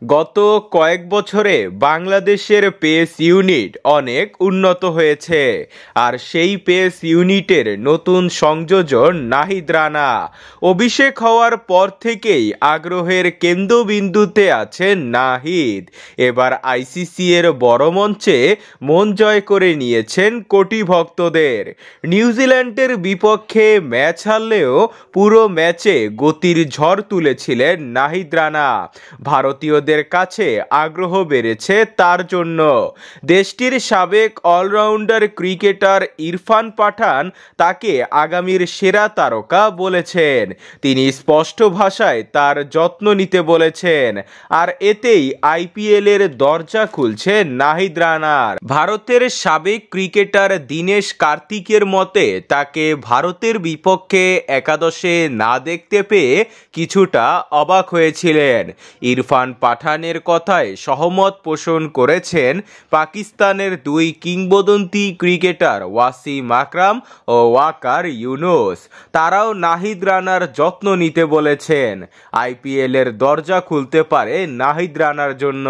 গত কয়েক বছরে বাংলাদেশের পেস ইউনিট অনেক উন্নত হয়েছে, আর সেই পেস ইউনিটের নতুন সংযোজন নাহিদ রানা। অভিষেক হওয়ার পর থেকেই আগ্রহের কেন্দ্রবিন্দুতে আছেন নাহিদ। এবার আইসিসি এর বড় মঞ্চে মন জয় করে নিয়েছেন কোটি ভক্তদের। নিউজিল্যান্ডের বিপক্ষে ম্যাচ হারলেও পুরো ম্যাচে গতির ঝড় তুলেছিলেন নাহিদ রানা। ভারতীয়দের কাছে আগ্রহ বেড়েছে তার জন্য। দেশটির সাবেক অলরাউন্ডার ক্রিকেটার ইরফান পাঠান তাকে আগামীর সেরা তারকা বলেছেন। তিনি স্পষ্ট ভাষায় তার যত্ন নিতে বলেছেন, আর এতেই আইপিএল এর দরজা খুলছে নাহিদ রানার। ভারতের সাবেক ক্রিকেটার দীনেশ কার্তিকের মতে তাকে ভারতের বিপক্ষে একাদশে না দেখতে পেয়ে কিছুটা অবাক হয়েছিলেন। ইরফান পাঠানের কথায় সহমত পোষণ করেছেন পাকিস্তানের দুই কিংবদন্তি ক্রিকেটার ওয়াসিম আকরাম ও ওয়াকার ইউনুস। তারাও নাহিদ রানার যত্ন নিতে বলেছেন। আইপিএল এর দরজা খুলতে পারে নাহিদ রানার জন্য।